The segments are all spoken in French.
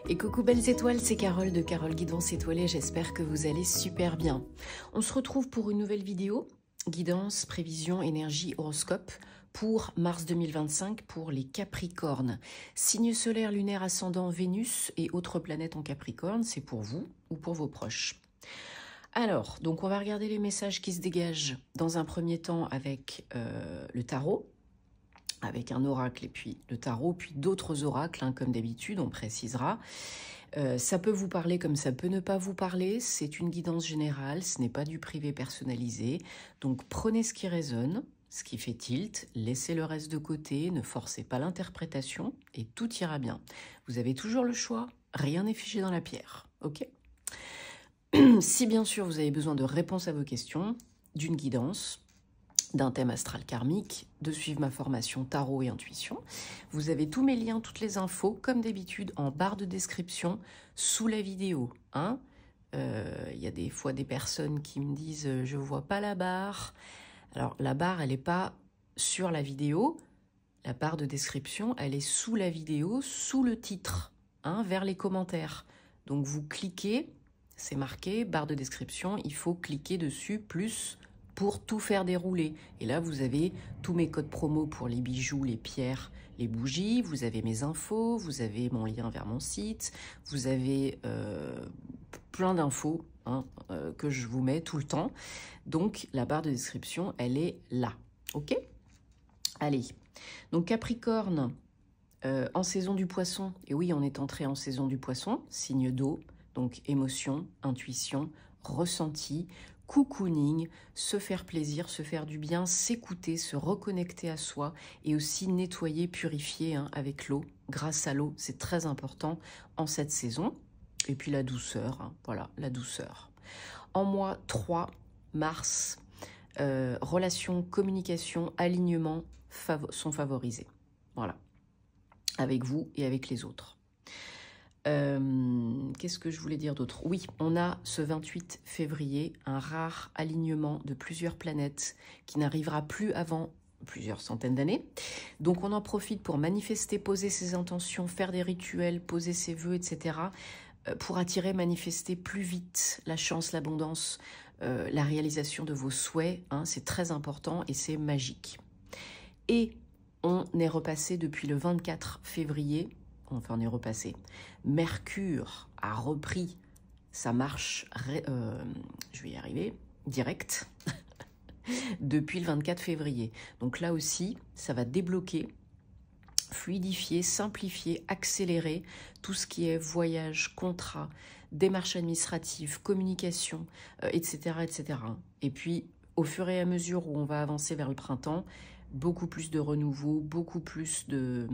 Et coucou belles étoiles, c'est Carole de Carole Guidance Étoilée, j'espère que vous allez super bien. On se retrouve pour une nouvelle vidéo, guidance, prévision, énergie, horoscope, pour mars 2025 pour les Capricornes. Signe solaire, lunaire, ascendant, Vénus et autres planètes en Capricorne, c'est pour vous ou pour vos proches. Alors, donc on va regarder les messages qui se dégagent dans un premier temps avec le tarot, avec un oracle et puis le tarot, puis d'autres oracles, comme d'habitude, on précisera. Ça peut vous parler comme ça peut ne pas vous parler, c'est une guidance générale, ce n'est pas du privé personnalisé, donc prenez ce qui résonne, ce qui fait tilt, laissez le reste de côté, ne forcez pas l'interprétation et tout ira bien. Vous avez toujours le choix, rien n'est figé dans la pierre, ok? Si bien sûr vous avez besoin de réponses à vos questions, d'une guidance, d'un thème astral karmique, de suivre ma formation tarot et intuition. Vous avez tous mes liens, toutes les infos, comme d'habitude, en barre de description, sous la vidéo. Y a des fois des personnes qui me disent « je vois pas la barre ». Alors, la barre, elle n'est pas sur la vidéo. La barre de description, elle est sous la vidéo, sous le titre, vers les commentaires. Donc, vous cliquez, c'est marqué, barre de description, il faut cliquer dessus, plus pour tout faire dérouler. Et là, vous avez tous mes codes promo pour les bijoux, les pierres, les bougies. Vous avez mes infos, vous avez mon lien vers mon site. Vous avez plein d'infos que je vous mets tout le temps. Donc, la barre de description, elle est là. OK? Allez. Donc, Capricorne, en saison du poisson. Et oui, on est entré en saison du poisson. Signe d'eau. Donc, émotion, intuition, ressenti, cocooning, se faire plaisir, se faire du bien, s'écouter, se reconnecter à soi et aussi nettoyer, purifier avec l'eau. Grâce à l'eau, c'est très important en cette saison. Et puis la douceur, voilà, la douceur. En mois 3, mars, relations, communication, alignement sont favorisés. Voilà, avec vous et avec les autres. Qu'est-ce que je voulais dire d'autre? Oui, on a ce 28 février un rare alignement de plusieurs planètes qui n'arrivera plus avant plusieurs centaines d'années. Donc on en profite pour manifester, poser ses intentions, faire des rituels, poser ses vœux, etc. Pour attirer, manifester plus vite la chance, l'abondance, la réalisation de vos souhaits. C'est très important et c'est magique. Et on est repassé depuis le 24 février. Enfin, on est repassé. Mercure a repris sa marche, je vais y arriver, direct, depuis le 24 février. Donc là aussi, ça va débloquer, fluidifier, simplifier, accélérer tout ce qui est voyage, contrat, démarches administratives, communication, etc., etc. Et puis, au fur et à mesure où on va avancer vers le printemps, beaucoup plus de renouveau, beaucoup plus de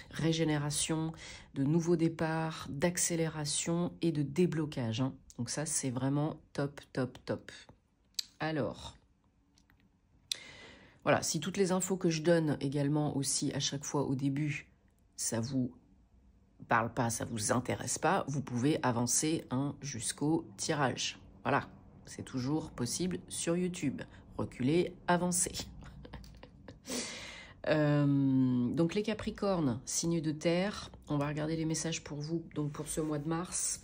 régénération, de nouveaux départs, d'accélération et de déblocage. Donc ça, c'est vraiment top, top, top. Alors, voilà, si toutes les infos que je donne également aussi à chaque fois au début, ça vous parle pas, ça vous intéresse pas, vous pouvez avancer jusqu'au tirage. Voilà, c'est toujours possible sur YouTube. Reculer, avancer. Donc les Capricornes, signe de terre, on va regarder les messages pour vous, donc pour ce mois de mars.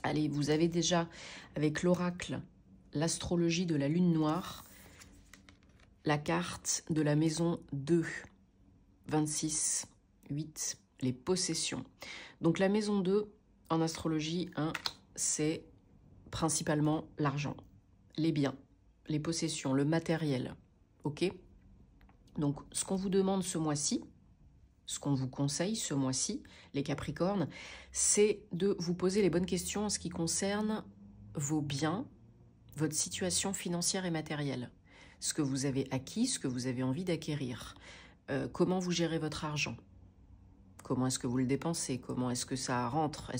Allez, vous avez déjà avec l'oracle, l'astrologie de la lune noire, la carte de la maison 2, 26, 8, les possessions. Donc la maison 2 en astrologie, c'est principalement l'argent, les biens, les possessions, le matériel, ok ? Donc, ce qu'on vous demande ce mois-ci, ce qu'on vous conseille ce mois-ci, les Capricornes, c'est de vous poser les bonnes questions en ce qui concerne vos biens, votre situation financière et matérielle, ce que vous avez acquis, ce que vous avez envie d'acquérir, comment vous gérez votre argent, comment est-ce que vous le dépensez, comment est-ce que ça rentre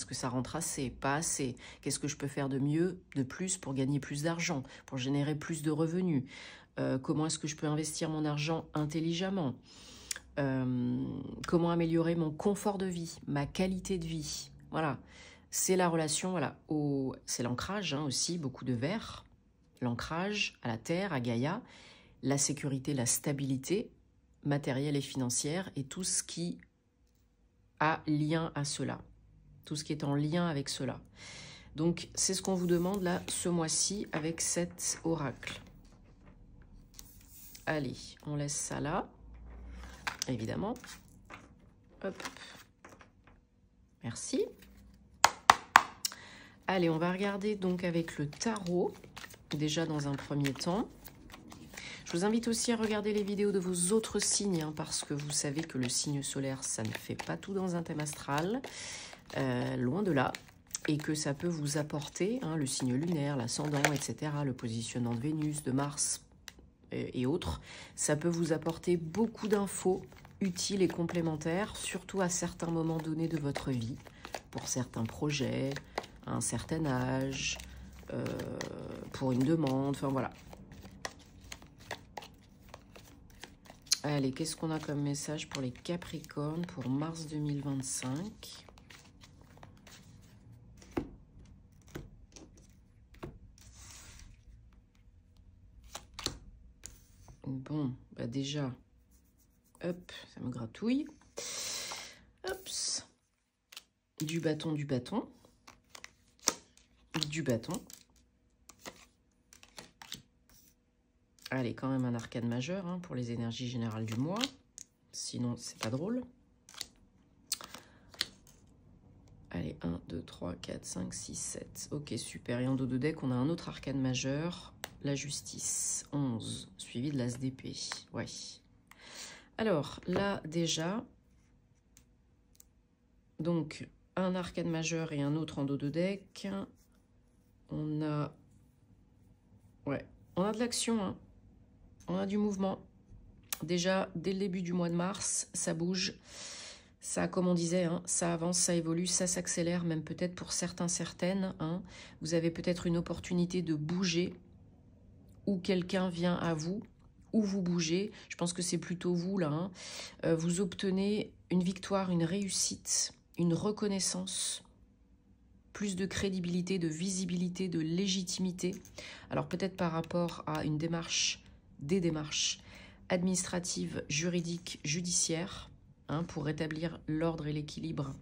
assez, pas assez, qu'est-ce que je peux faire de mieux, de plus pour gagner plus d'argent, pour générer plus de revenus, comment est-ce que je peux investir mon argent intelligemment, comment améliorer mon confort de vie, ma qualité de vie. Voilà, c'est la relation, voilà, c'est l'ancrage aussi, beaucoup de verre, l'ancrage à la terre, à Gaïa, la sécurité, la stabilité matérielle et financière et tout ce qui a lien à cela. tout ce qui est en lien avec cela. Donc, c'est ce qu'on vous demande là, ce mois-ci, avec cet oracle. Allez, on laisse ça là, évidemment. Hop. Merci. Allez, on va regarder donc avec le tarot, déjà dans un premier temps. Je vous invite aussi à regarder les vidéos de vos autres signes, hein, parce que vous savez que le signe solaire, ça ne fait pas tout dans un thème astral, loin de là, et que ça peut vous apporter, hein, le signe lunaire, l'ascendant, etc., le positionnement de Vénus, de Mars et autres, ça peut vous apporter beaucoup d'infos utiles et complémentaires, surtout à certains moments donnés de votre vie, pour certains projets, à un certain âge, pour une demande, enfin voilà. Allez, qu'est-ce qu'on a comme message pour les Capricornes pour mars 2025? Bon, bah déjà, hop, ça me gratouille. Hops. Du bâton, du bâton. Du bâton. Allez, quand même un arcane majeur, hein, pour les énergies générales du mois. Sinon, c'est pas drôle. Allez, 1, 2, 3, 4, 5, 6, 7. Ok, super. Et en dos de deck, on a un autre arcane majeur. La justice. 11, suivi de l'as d'épée. Ouais. Alors, là, déjà... Donc, un arcane majeur et un autre en dos de deck. On a... Ouais, on a de l'action, hein. On a du mouvement. Déjà, dès le début du mois de mars, ça bouge. Ça, comme on disait, hein, ça avance, ça évolue, ça s'accélère, même peut-être pour certains, certaines. Hein. Vous avez peut-être une opportunité de bouger, ou quelqu'un vient à vous, ou vous bougez. Je pense que c'est plutôt vous, là. Hein. Vous obtenez une victoire, une réussite, une reconnaissance, plus de crédibilité, de visibilité, de légitimité. Alors peut-être par rapport à une démarche, des démarches administratives, juridiques, judiciaires, hein, pour rétablir l'ordre et l'équilibre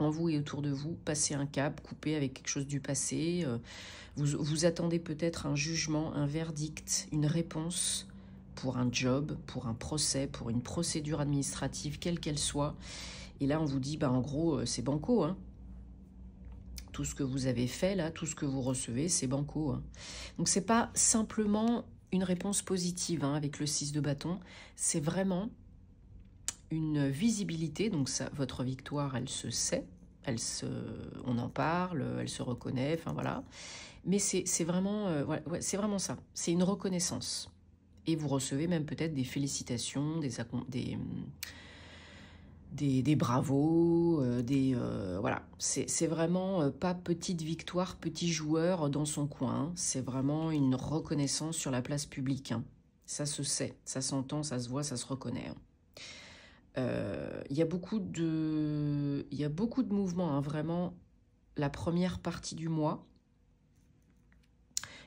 en vous et autour de vous, passer un cap, couper avec quelque chose du passé. Vous attendez peut-être un jugement, un verdict, une réponse pour un job, pour un procès, pour une procédure administrative, quelle qu'elle soit. Et là, on vous dit, bah, en gros, c'est banco, hein. Tout ce que vous avez fait, là, tout ce que vous recevez, c'est banco. Hein. Donc, c'est pas simplement une réponse positive, hein, avec le 6 de bâton. C'est vraiment une visibilité. Donc, ça, votre victoire, elle se sait. On en parle, elle se reconnaît, enfin voilà. Mais c'est vraiment, ouais, c'est vraiment ça. C'est une reconnaissance. Et vous recevez même peut-être des félicitations, des bravos, voilà. C'est vraiment pas petite victoire, petit joueur dans son coin. C'est vraiment une reconnaissance sur la place publique. Hein. Ça se sait, ça s'entend, ça se voit, ça se reconnaît. Hein. Il y a beaucoup de mouvements, hein, vraiment, la première partie du mois.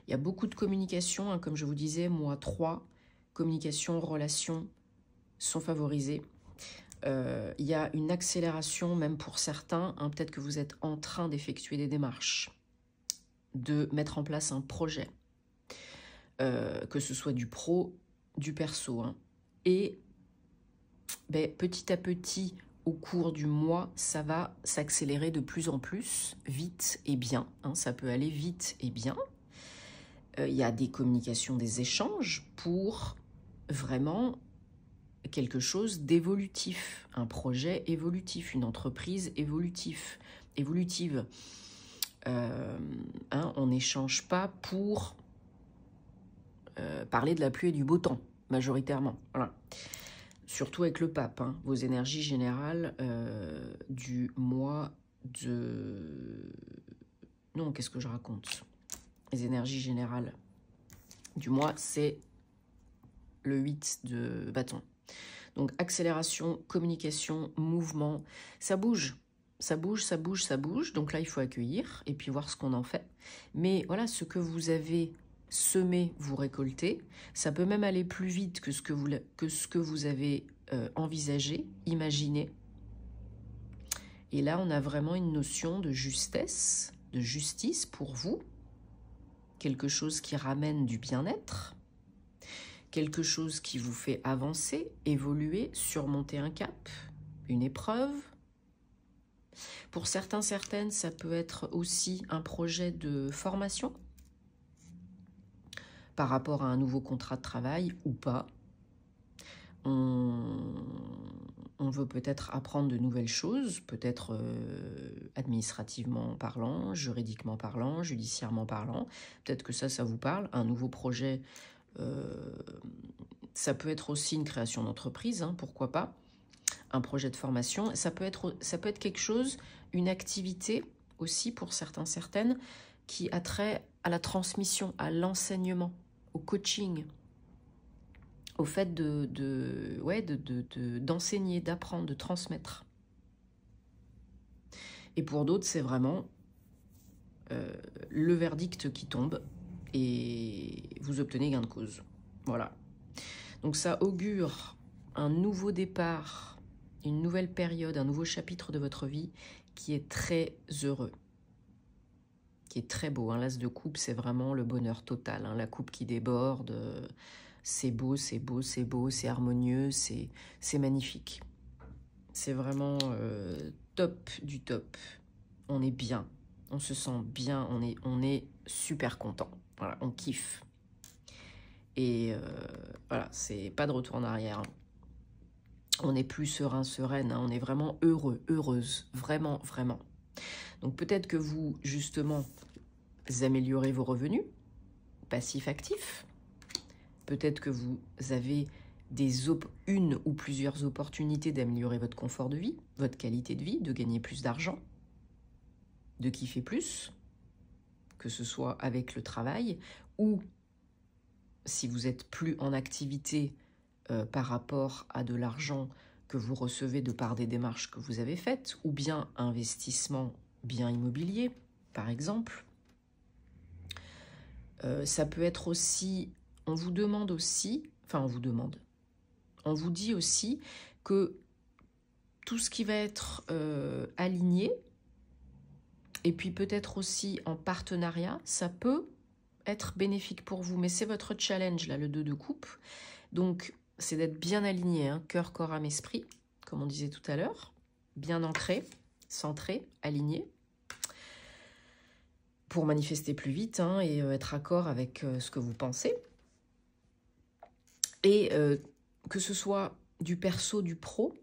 Il y a beaucoup de communication, hein, comme je vous disais, mois 3, communication, relations sont favorisées. Il y a une accélération, même pour certains, hein, peut-être que vous êtes en train d'effectuer des démarches, de mettre en place un projet, que ce soit du pro, du perso. Hein. Et ben, petit à petit, au cours du mois, ça va s'accélérer de plus en plus, vite et bien. Hein, ça peut aller vite et bien. Il y a des communications, des échanges pour vraiment quelque chose d'évolutif, un projet évolutif, une entreprise évolutive. Hein, on n'échange pas pour parler de la pluie et du beau temps, majoritairement. Voilà. Surtout avec le pape, hein, vos énergies générales du mois de... Non, qu'est-ce que je raconte? Les énergies générales du mois, c'est le 8 de bâton. Donc, accélération, communication, mouvement, ça bouge. Ça bouge, ça bouge, ça bouge. Donc là, il faut accueillir et puis voir ce qu'on en fait. Mais voilà, ce que vous avez semé, vous récoltez. Ça peut même aller plus vite que ce que vous avez envisagé, imaginé. Et là, on a vraiment une notion de justesse, de justice pour vous. Quelque chose qui ramène du bien-être. Quelque chose qui vous fait avancer, évoluer, surmonter un cap, une épreuve. Pour certains, certaines, ça peut être aussi un projet de formation par rapport à un nouveau contrat de travail ou pas. On veut peut-être apprendre de nouvelles choses, peut-être administrativement parlant, juridiquement parlant, judiciairement parlant. Peut-être que ça vous parle. Un nouveau projet, ça peut être aussi une création d'entreprise, hein, pourquoi pas. Un projet de formation, ça peut être quelque chose, une activité aussi pour certains, certaines, qui a trait à la transmission, à l'enseignement, au coaching, au fait d'enseigner, d'apprendre, de transmettre. Et pour d'autres, c'est vraiment le verdict qui tombe et vous obtenez gain de cause. Voilà. Donc ça augure un nouveau départ, une nouvelle période, un nouveau chapitre de votre vie qui est très heureux, qui est très beau. L'as de coupe, c'est vraiment le bonheur total. La coupe qui déborde... c'est beau, c'est beau, c'est beau, c'est harmonieux, c'est magnifique. C'est vraiment top du top. On est bien, on se sent bien, on est super content. Voilà, on kiffe. Et voilà, c'est pas de retour en arrière. On est plus serein, sereine, on est vraiment heureux, heureuse, vraiment, vraiment. Donc peut-être que vous, justement, améliorez vos revenus, passifs, actifs. Peut-être que vous avez une ou plusieurs opportunités d'améliorer votre confort de vie, votre qualité de vie, de gagner plus d'argent, de kiffer plus, que ce soit avec le travail ou si vous êtes plus en activité par rapport à de l'argent que vous recevez de par des démarches que vous avez faites, ou bien investissement bien immobilier, par exemple. Ça peut être aussi... On vous dit aussi que tout ce qui va être aligné, et puis peut-être aussi en partenariat, ça peut être bénéfique pour vous. Mais c'est votre challenge, là, le 2 de coupe. Donc, c'est d'être bien aligné, hein, cœur, corps, âme, esprit, comme on disait tout à l'heure. Bien ancré, centré, aligné. Pour manifester plus vite, hein, et être accord avec ce que vous pensez. Et que ce soit du perso, du pro,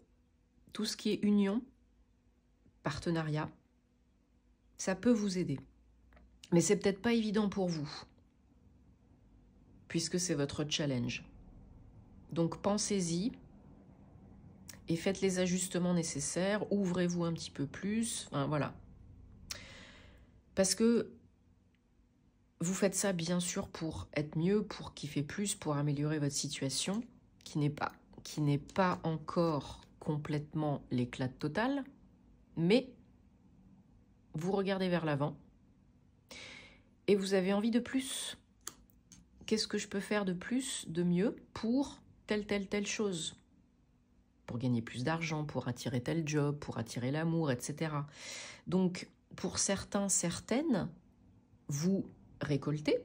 tout ce qui est union, partenariat, ça peut vous aider. Mais c'est peut-être pas évident pour vous, puisque c'est votre challenge. Donc pensez-y et faites les ajustements nécessaires, ouvrez-vous un petit peu plus, enfin, voilà. Parce que vous faites ça bien sûr pour être mieux, pour kiffer plus, pour améliorer votre situation, qui n'est pas encore complètement l'éclat total, mais vous regardez vers l'avant et vous avez envie de plus. Qu'est-ce que je peux faire de plus, de mieux pour telle chose? Pour gagner plus d'argent, pour attirer tel job, pour attirer l'amour, etc. Donc, pour certains, certaines, vous récoltez,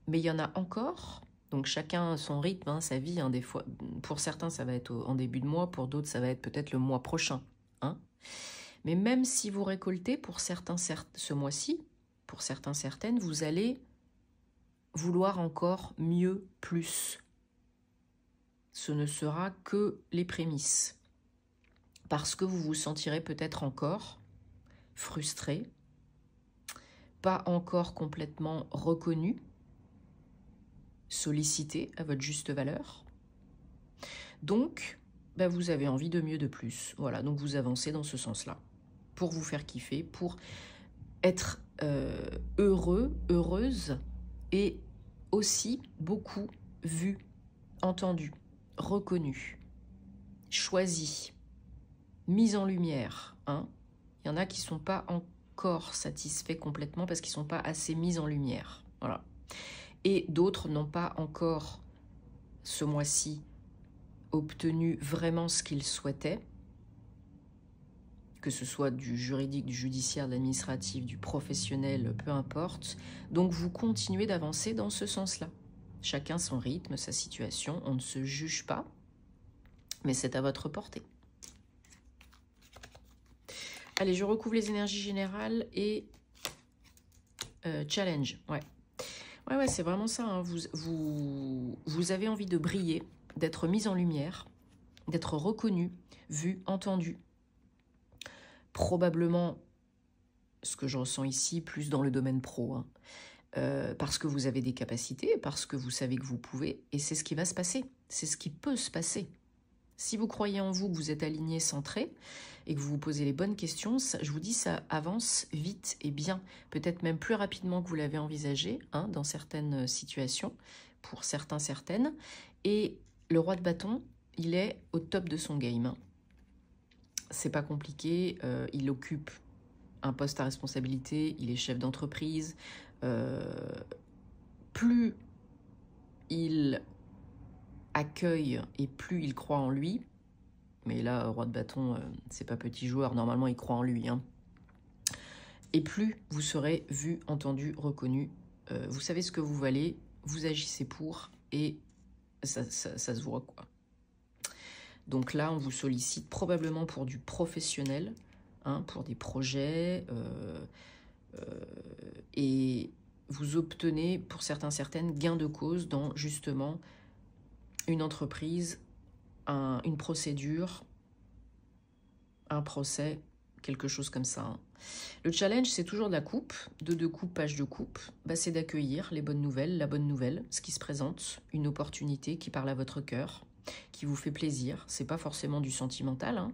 mais il y en a encore. Donc, chacun a son rythme, hein, sa vie. Hein, des fois, pour certains, ça va être en début de mois, pour d'autres, ça va être peut-être le mois prochain. Hein. Mais même si vous récoltez, pour certains, ce mois-ci, pour certains, certaines, vous allez vouloir encore mieux, plus. Ce ne sera que les prémices. Parce que vous vous sentirez peut-être encore frustré, pas encore complètement reconnu, sollicité à votre juste valeur. Donc, vous avez envie de mieux, de plus. Voilà, donc vous avancez dans ce sens-là. Pour vous faire kiffer, pour être heureux, heureuse, et aussi beaucoup vu, entendu, reconnu, choisi, mise en lumière. Hein. Il y en a qui ne sont pas encore satisfaits complètement parce qu'ils ne sont pas assez mis en lumière. Voilà. Et d'autres n'ont pas encore, ce mois-ci, obtenu vraiment ce qu'ils souhaitaient, que ce soit du juridique, du judiciaire, de l'administratif, du professionnel, peu importe. Donc vous continuez d'avancer dans ce sens-là. Chacun son rythme, sa situation, on ne se juge pas, mais c'est à votre portée. Allez, je recouvre les énergies générales et challenge, ouais. Ouais, c'est vraiment ça, hein. Vous avez envie de briller, d'être mis en lumière, d'être reconnu, vu, entendu. Probablement, ce que je ressens ici, plus dans le domaine pro, hein. Parce que vous avez des capacités, parce que vous savez que vous pouvez, et c'est ce qui va se passer, c'est ce qui peut se passer. Si vous croyez en vous, que vous êtes aligné, centré, et que vous vous posez les bonnes questions, ça, je vous dis, ça avance vite et bien. Peut-être même plus rapidement que vous l'avez envisagé, hein, dans certaines situations, pour certains, certaines. Et le roi de bâton, il est au top de son game, hein. C'est pas compliqué, il occupe un poste à responsabilité, il est chef d'entreprise. Plus il accueille et plus il croit en lui, mais là, roi de bâton, c'est pas petit joueur, normalement il croit en lui, hein. Et plus vous serez vu, entendu, reconnu, vous savez ce que vous valez, vous agissez pour, et ça se voit, quoi. Donc là, on vous sollicite probablement pour du professionnel, hein, pour des projets, et vous obtenez, pour certains, certaines, gain de cause dans, justement, une entreprise, une procédure, un procès, quelque chose comme ça, hein. Le challenge, c'est toujours de la coupe, de deux coupes, page de coupe. Bah, c'est d'accueillir les bonnes nouvelles, la bonne nouvelle, ce qui se présente, une opportunité qui parle à votre cœur, qui vous fait plaisir. C'est pas forcément du sentimental, hein.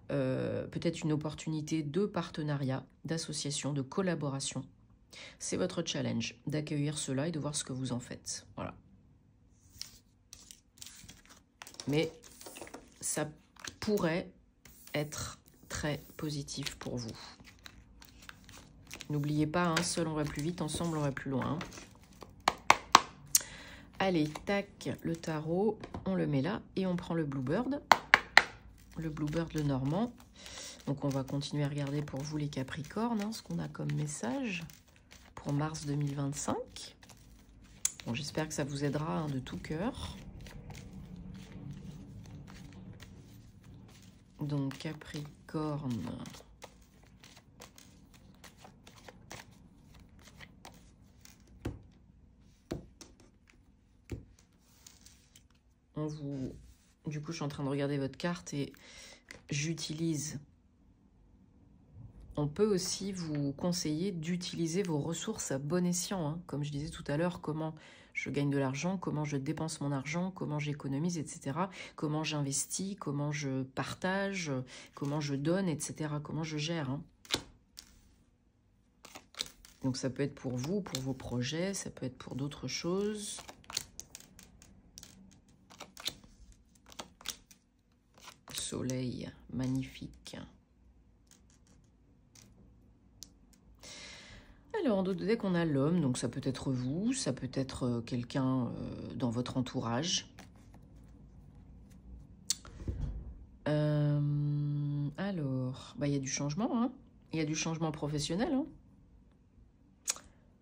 Peut-être une opportunité de partenariat, d'association, de collaboration. C'est votre challenge, d'accueillir cela et de voir ce que vous en faites. Voilà. Mais ça pourrait être très positif pour vous. N'oubliez pas, hein, seul on va plus vite, ensemble on va plus loin. Allez, tac, le tarot, on le met là et on prend le Bluebird. Le Bluebird, le Normand. Donc on va continuer à regarder pour vous les Capricornes, hein, ce qu'on a comme message pour mars 2025. Bon, j'espère que ça vous aidera, hein, de tout cœur. Donc Capricorne. Du coup, je suis en train de regarder votre carte et j'utilise. On peut aussi vous conseiller d'utiliser vos ressources à bon escient, hein. Comme je disais tout à l'heure, comment je gagne de l'argent, comment je dépense mon argent, comment j'économise, etc. Comment j'investis, comment je partage, comment je donne, etc. Comment je gère, hein. Donc ça peut être pour vous, pour vos projets, ça peut être pour d'autres choses. Soleil, magnifique. Alors, en dos de deck, on a l'homme, donc ça peut être vous, ça peut être quelqu'un dans votre entourage. Alors, bah, y a du changement, hein. Il y a du changement professionnel, hein.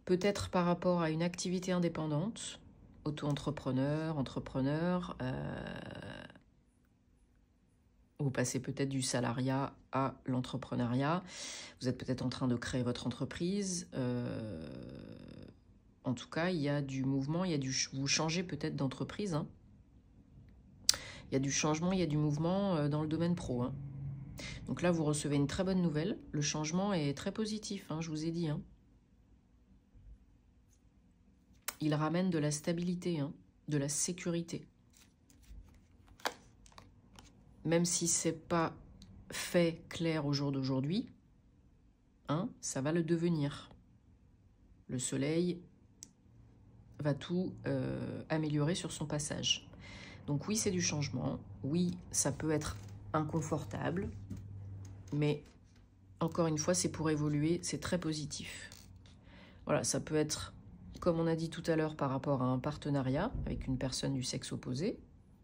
Peut-être par rapport à une activité indépendante, auto-entrepreneur, entrepreneur. Vous passez peut-être du salariat à l'entrepreneuriat. Vous êtes peut-être en train de créer votre entreprise. En tout cas, il y a du mouvement, vous changez peut-être d'entreprise, hein. Il y a du changement, il y a du mouvement dans le domaine pro, hein. Donc là, vous recevez une très bonne nouvelle. Le changement est très positif, hein, je vous ai dit, hein. Il ramène de la stabilité, hein, de la sécurité. Même si ce n'est pas fait clair au jour d'aujourd'hui, hein, ça va le devenir. Le soleil va tout améliorer sur son passage. Donc oui, c'est du changement. Oui, ça peut être inconfortable. Mais encore une fois, c'est pour évoluer. C'est très positif. Voilà, ça peut être, comme on a dit tout à l'heure, par rapport à un partenariat avec une personne du sexe opposé,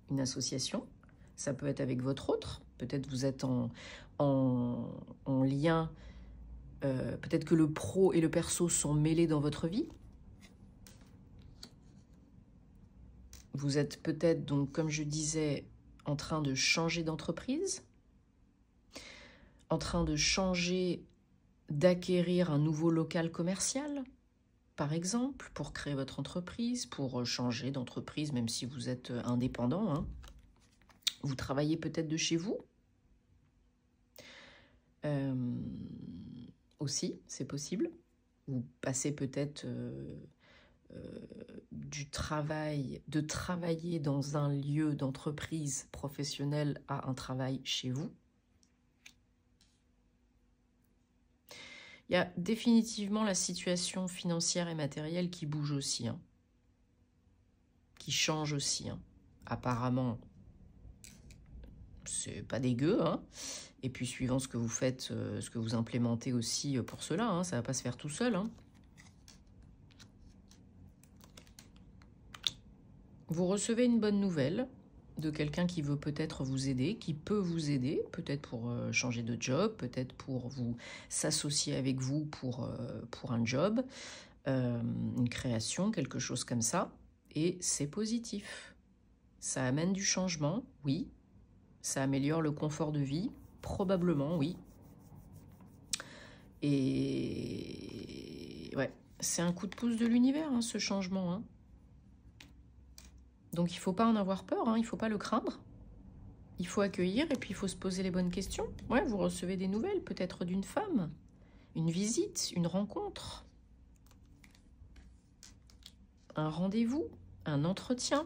une association. Ça peut être avec votre autre. Peut-être vous êtes en lien, peut-être que le pro et le perso sont mêlés dans votre vie. Vous êtes peut-être, donc, comme je disais, en train de changer d'entreprise, en train de changer, d'acquérir un nouveau local commercial, par exemple, pour créer votre entreprise, pour changer d'entreprise, même si vous êtes indépendant, hein. Vous travaillez peut-être de chez vous. Aussi, c'est possible. Vous passez peut-être du travail, de travailler dans un lieu d'entreprise professionnelle à un travail chez vous. Il y a définitivement la situation financière et matérielle qui bouge aussi, hein, qui change aussi, hein. Apparemment, c'est pas dégueu, hein. Et puis suivant ce que vous faites, ce que vous implémentez aussi pour cela, hein, ça va pas se faire tout seul, hein. Vous recevez une bonne nouvelle de quelqu'un qui veut peut-être vous aider, qui peut vous aider, peut-être pour changer de job, peut-être pour vous s'associer avec vous pour un job, une création, quelque chose comme ça. Et c'est positif. Ça amène du changement, oui. Ça améliore le confort de vie, probablement, oui. Et ouais, c'est un coup de pouce de l'univers, hein, ce changement, hein. Donc il ne faut pas en avoir peur, hein, il ne faut pas le craindre. Il faut accueillir et puis il faut se poser les bonnes questions. Ouais, vous recevez des nouvelles, peut-être d'une femme, une visite, une rencontre, un rendez-vous, un entretien,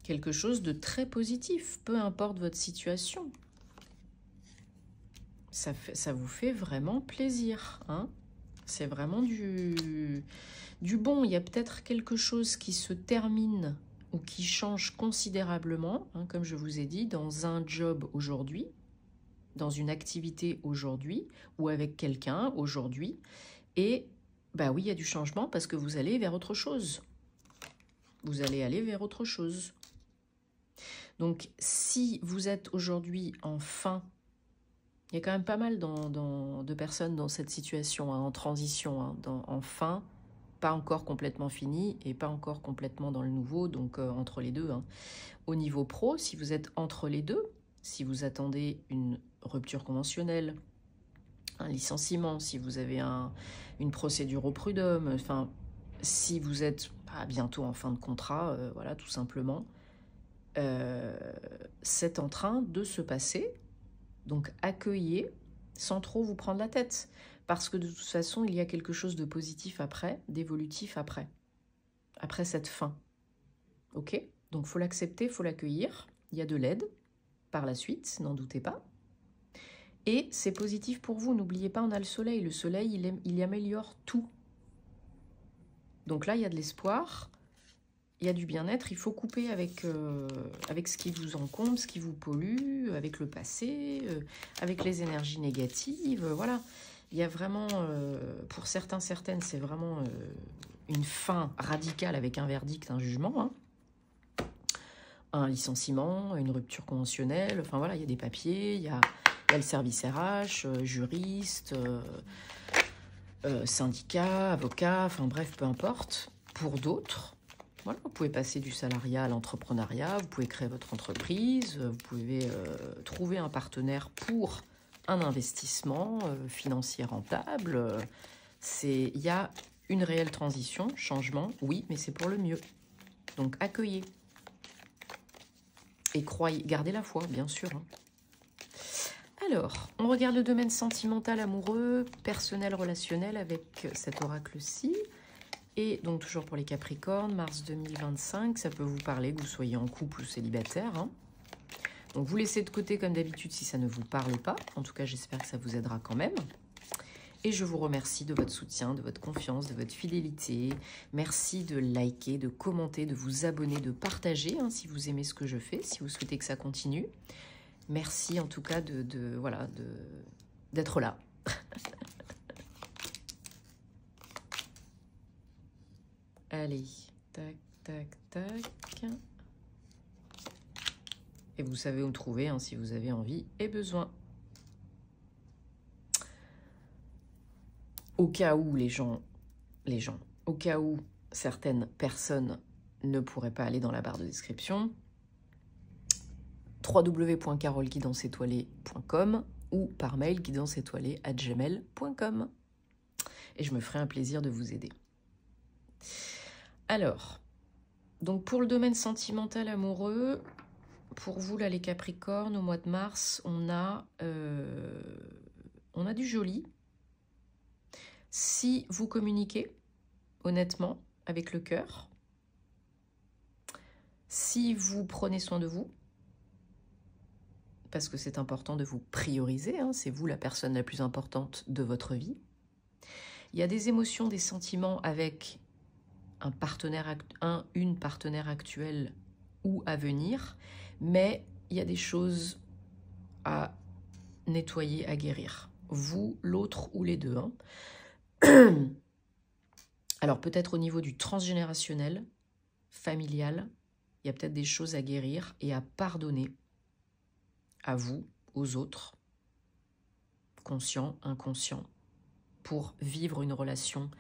quelque chose de très positif, peu importe votre situation. Ça vous fait vraiment plaisir, hein. C'est vraiment du bon. Il y a peut-être quelque chose qui se termine ou qui change considérablement, hein, comme je vous ai dit, dans un job aujourd'hui, dans une activité aujourd'hui, ou avec quelqu'un aujourd'hui. Et bah oui, il y a du changement parce que vous allez vers autre chose. Vous allez aller vers autre chose. Donc, si vous êtes aujourd'hui en fin, il y a quand même pas mal de personnes dans cette situation, hein, en transition, hein, en fin, pas encore complètement fini et pas encore complètement dans le nouveau, donc entre les deux, hein. Au niveau pro, si vous êtes entre les deux, si vous attendez une rupture conventionnelle, un licenciement, si vous avez une procédure au prud'homme, enfin, si vous êtes bientôt en fin de contrat, voilà, tout simplement, c'est en train de se passer. Donc accueillez sans trop vous prendre la tête, parce que de toute façon, il y a quelque chose de positif après, d'évolutif après cette fin. Ok? Donc il faut l'accepter, il faut l'accueillir. Il y a de l'aide par la suite, n'en doutez pas. Et c'est positif pour vous, n'oubliez pas, on a le soleil. Le soleil, il améliore tout. Donc là, il y a de l'espoir, il y a du bien-être. Il faut couper avec ce qui vous encombre, ce qui vous pollue, avec le passé, avec les énergies négatives. Voilà, il y a vraiment, pour certains, certaines, c'est vraiment une fin radicale avec un verdict, un jugement, hein. Un licenciement, une rupture conventionnelle. Enfin voilà, il y a des papiers, il y a le service RH, juriste, syndicat, avocat, enfin bref, peu importe. Pour d'autres, voilà, vous pouvez passer du salariat à l'entrepreneuriat, vous pouvez créer votre entreprise, vous pouvez trouver un partenaire pour un investissement financier rentable. Il y a une réelle transition, changement, oui, mais c'est pour le mieux. Donc accueillez. Et croyez, gardez la foi, bien sûr, hein. Alors, on regarde le domaine sentimental, amoureux, personnel, relationnel avec cet oracle-ci. Et donc, toujours pour les Capricornes, mars 2025, ça peut vous parler que vous soyez en couple ou célibataire, hein. Donc, vous laissez de côté comme d'habitude si ça ne vous parle pas. En tout cas, j'espère que ça vous aidera quand même. Et je vous remercie de votre soutien, de votre confiance, de votre fidélité. Merci de liker, de commenter, de vous abonner, de partager, hein, si vous aimez ce que je fais, si vous souhaitez que ça continue. Merci en tout cas d'être là. Allez, tac, tac, tac. Et vous savez où me trouver, hein, si vous avez envie et besoin. au cas où au cas où certaines personnes ne pourraient pas aller dans la barre de description, www.carolguidanceétoilée.com ou par mail guidanceétoilée@gmail.com. Et je me ferai un plaisir de vous aider. Alors, donc pour le domaine sentimental amoureux, pour vous là les Capricornes, au mois de mars, on a du joli. Si vous communiquez honnêtement avec le cœur, si vous prenez soin de vous, parce que c'est important de vous prioriser, hein, c'est vous la personne la plus importante de votre vie. Il y a des émotions, des sentiments avec un partenaire, une partenaire actuelle ou à venir, mais il y a des choses à nettoyer, à guérir. Vous, l'autre ou les deux. Hein. Alors peut-être au niveau du transgénérationnel, familial, il y a peut-être des choses à guérir et à pardonner à vous, aux autres, conscients, inconscients, pour vivre une relation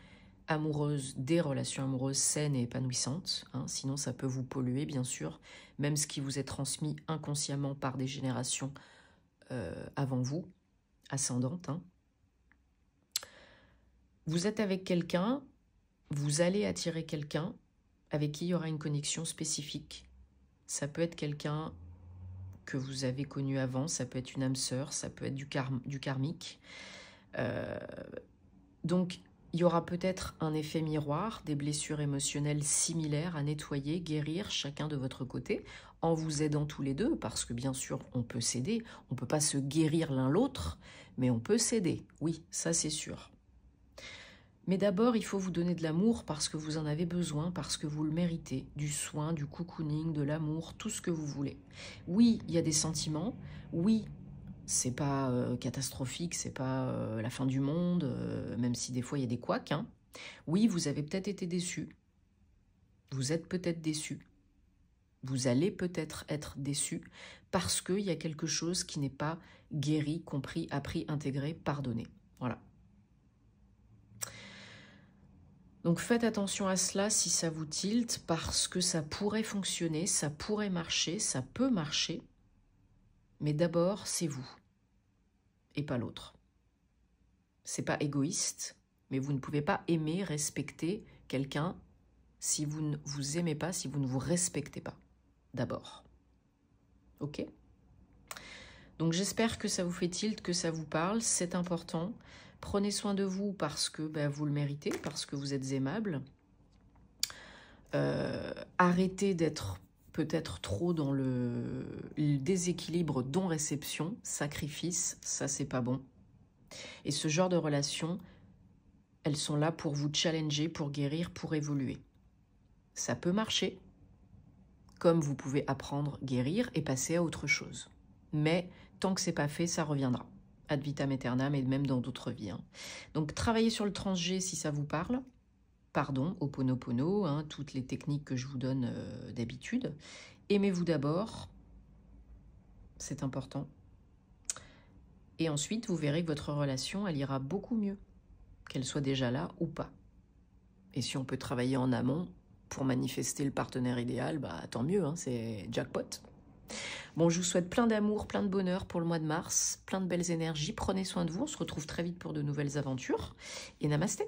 amoureuse, des relations amoureuses saines et épanouissantes. Hein, sinon, ça peut vous polluer, bien sûr, même ce qui vous est transmis inconsciemment par des générations avant vous, ascendantes. Hein. Vous êtes avec quelqu'un, vous allez attirer quelqu'un avec qui il y aura une connexion spécifique. Ça peut être quelqu'un que vous avez connu avant, ça peut être une âme sœur, ça peut être du karmique. Donc, il y aura peut-être un effet miroir, des blessures émotionnelles similaires à nettoyer, guérir chacun de votre côté, en vous aidant tous les deux, parce que bien sûr, on peut s'aider, on ne peut pas se guérir l'un l'autre, mais on peut s'aider, oui, ça c'est sûr. Mais d'abord, il faut vous donner de l'amour parce que vous en avez besoin, parce que vous le méritez, du soin, du cocooning, de l'amour, tout ce que vous voulez. Oui, il y a des sentiments, oui, c'est pas catastrophique, c'est pas la fin du monde, même si des fois il y a des couacs. Hein. Oui, vous avez peut-être été déçu. Vous êtes peut-être déçu. Vous allez peut-être être déçu parce qu'il y a quelque chose qui n'est pas guéri, compris, appris, intégré, pardonné. Voilà. Donc faites attention à cela si ça vous tilte parce que ça pourrait fonctionner, ça pourrait marcher, ça peut marcher. Mais d'abord, c'est vous et pas l'autre. C'est pas égoïste, mais vous ne pouvez pas aimer, respecter quelqu'un si vous ne vous aimez pas, si vous ne vous respectez pas. D'abord. Ok ? Donc j'espère que ça vous fait tilt, que ça vous parle, c'est important. Prenez soin de vous parce que vous le méritez, parce que vous êtes aimable. Arrêtez d'être peut-être trop dans le déséquilibre don-réception, sacrifice, ça c'est pas bon. Et ce genre de relations, elles sont là pour vous challenger, pour guérir, pour évoluer. Ça peut marcher, comme vous pouvez apprendre, guérir et passer à autre chose. Mais tant que c'est pas fait, ça reviendra. Ad vitam aeternam et même dans d'autres vies. Hein. Donc travaillez sur le transg si ça vous parle. Pardon, Ho'oponopono, hein, toutes les techniques que je vous donne d'habitude. Aimez-vous d'abord, c'est important. Et ensuite, vous verrez que votre relation, elle ira beaucoup mieux, qu'elle soit déjà là ou pas. Et si on peut travailler en amont pour manifester le partenaire idéal, tant mieux, hein, c'est jackpot. Bon, je vous souhaite plein d'amour, plein de bonheur pour le mois de mars, plein de belles énergies. Prenez soin de vous, on se retrouve très vite pour de nouvelles aventures. Et namasté.